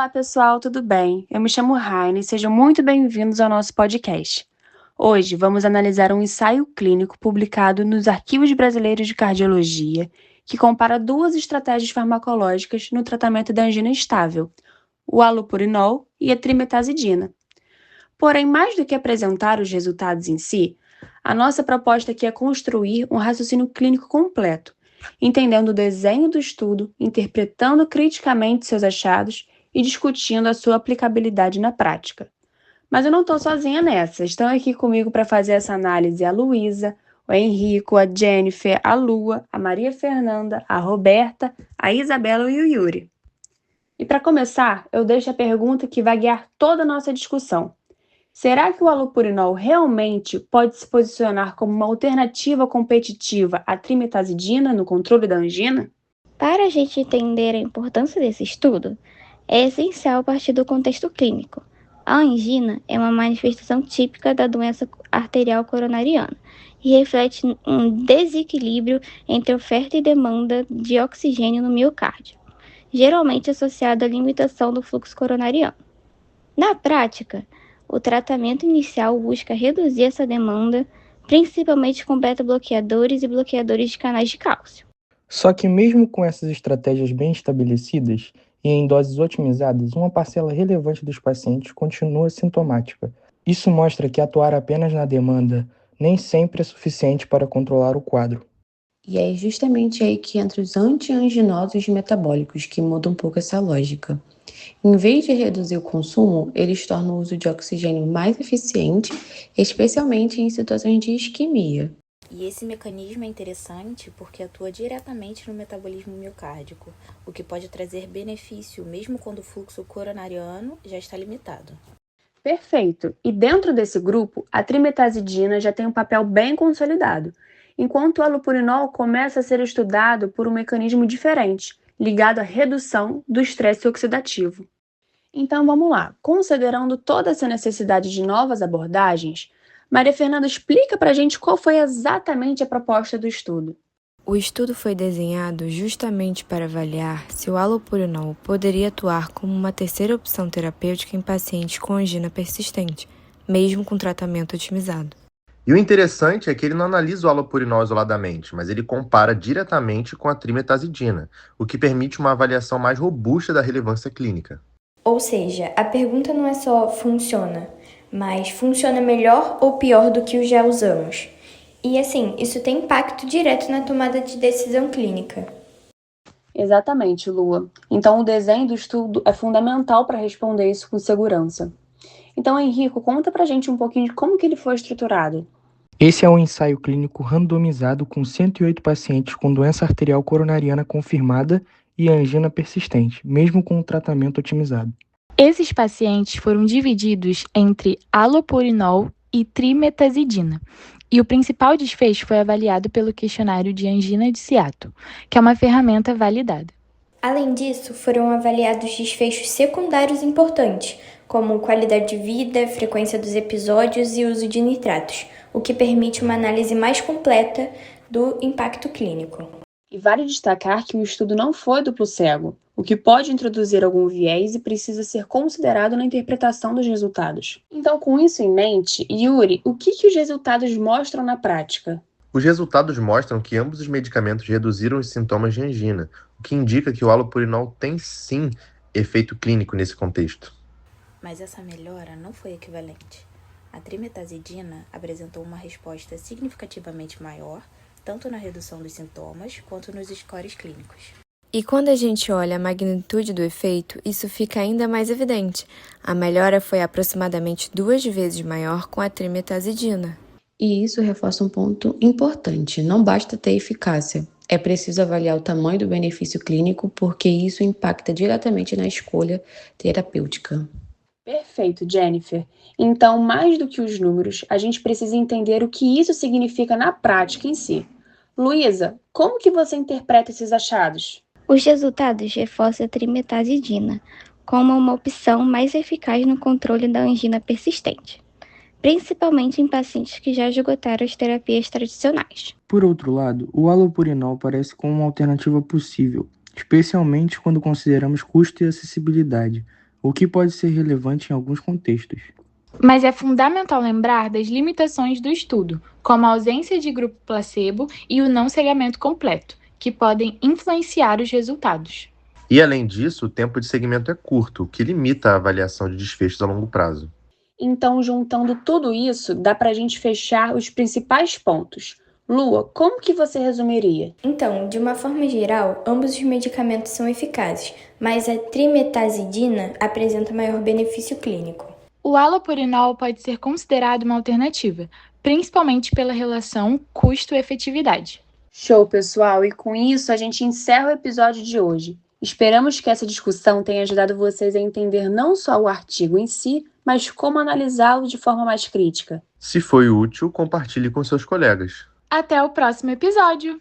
Olá, pessoal, tudo bem? Eu me chamo Raine e sejam muito bem-vindos ao nosso podcast. Hoje vamos analisar um ensaio clínico publicado nos Arquivos Brasileiros de Cardiologia, que compara duas estratégias farmacológicas no tratamento da angina instável, o halopurinol e a trimetazidina. Porém, mais do que apresentar os resultados em si, a nossa proposta aqui é construir um raciocínio clínico completo, entendendo o desenho do estudo, interpretando criticamente seus achados e discutindo a sua aplicabilidade na prática. Mas eu não estou sozinha nessa. Estão aqui comigo para fazer essa análise a Luísa, o Henrico, a Jennifer, a Lua, a Maria Fernanda, a Roberta, a Isabela e o Yuri. E para começar, eu deixo a pergunta que vai guiar toda a nossa discussão. Será que o halopurinol realmente pode se posicionar como uma alternativa competitiva à trimetazidina no controle da angina? Para a gente entender a importância desse estudo, é essencial partir do contexto clínico. A angina é uma manifestação típica da doença arterial coronariana e reflete um desequilíbrio entre oferta e demanda de oxigênio no miocárdio, geralmente associado à limitação do fluxo coronariano. Na prática, o tratamento inicial busca reduzir essa demanda, principalmente com beta-bloqueadores e bloqueadores de canais de cálcio. Só que mesmo com essas estratégias bem estabelecidas e em doses otimizadas, uma parcela relevante dos pacientes continua sintomática. Isso mostra que atuar apenas na demanda nem sempre é suficiente para controlar o quadro. E é justamente aí que entra os antianginosos metabólicos, que mudam um pouco essa lógica. Em vez de reduzir o consumo, eles tornam o uso de oxigênio mais eficiente, especialmente em situações de isquemia. E esse mecanismo é interessante porque atua diretamente no metabolismo miocárdico, o que pode trazer benefício mesmo quando o fluxo coronariano já está limitado. Perfeito! E dentro desse grupo, a trimetazidina já tem um papel bem consolidado, enquanto o halopurinol começa a ser estudado por um mecanismo diferente, ligado à redução do estresse oxidativo. Então vamos lá, considerando toda essa necessidade de novas abordagens, Maria Fernanda explica para a gente qual foi exatamente a proposta do estudo. O estudo foi desenhado justamente para avaliar se o halopurinol poderia atuar como uma terceira opção terapêutica em pacientes com angina persistente, mesmo com tratamento otimizado. E o interessante é que ele não analisa o halopurinol isoladamente, mas ele compara diretamente com a trimetazidina, o que permite uma avaliação mais robusta da relevância clínica. Ou seja, a pergunta não é só funciona, mas funciona melhor ou pior do que o já usamos. E assim, isso tem impacto direto na tomada de decisão clínica. Exatamente, Lua. Então o desenho do estudo é fundamental para responder isso com segurança. Então, Henrico, conta pra gente um pouquinho de como que ele foi estruturado. Esse é um ensaio clínico randomizado com 108 pacientes com doença arterial coronariana confirmada e angina persistente, mesmo com o tratamento otimizado. Esses pacientes foram divididos entre halopurinol e trimetazidina, e o principal desfecho foi avaliado pelo questionário de angina de Seattle, que é uma ferramenta validada. Além disso, foram avaliados desfechos secundários importantes, como qualidade de vida, frequência dos episódios e uso de nitratos, o que permite uma análise mais completa do impacto clínico. E vale destacar que o estudo não foi duplo cego, o que pode introduzir algum viés e precisa ser considerado na interpretação dos resultados. Então, com isso em mente, Yuri, o que os resultados mostram na prática? Os resultados mostram que ambos os medicamentos reduziram os sintomas de angina, o que indica que o halopurinol tem sim efeito clínico nesse contexto. Mas essa melhora não foi equivalente. A trimetazidina apresentou uma resposta significativamente maior, tanto na redução dos sintomas quanto nos scores clínicos. E quando a gente olha a magnitude do efeito, isso fica ainda mais evidente. A melhora foi aproximadamente 2 vezes maior com a trimetazidina. E isso reforça um ponto importante: não basta ter eficácia. É preciso avaliar o tamanho do benefício clínico, porque isso impacta diretamente na escolha terapêutica. Perfeito, Jennifer. Então, mais do que os números, a gente precisa entender o que isso significa na prática em si. Luísa, como que você interpreta esses achados? Os resultados reforçam a trimetazidina como uma opção mais eficaz no controle da angina persistente, principalmente em pacientes que já esgotaram as terapias tradicionais. Por outro lado, o halopurinol parece como uma alternativa possível, especialmente quando consideramos custo e acessibilidade, o que pode ser relevante em alguns contextos. Mas é fundamental lembrar das limitações do estudo, como a ausência de grupo placebo e o não cegamento completo, que podem influenciar os resultados. E, além disso, o tempo de segmento é curto, o que limita a avaliação de desfechos a longo prazo. Então, juntando tudo isso, dá para a gente fechar os principais pontos. Lua, como que você resumiria? Então, de uma forma geral, ambos os medicamentos são eficazes, mas a trimetazidina apresenta maior benefício clínico. O halopurinol pode ser considerado uma alternativa, principalmente pela relação custo-efetividade. Show, pessoal! E com isso, a gente encerra o episódio de hoje. Esperamos que essa discussão tenha ajudado vocês a entender não só o artigo em si, mas como analisá-lo de forma mais crítica. Se foi útil, compartilhe com seus colegas. Até o próximo episódio!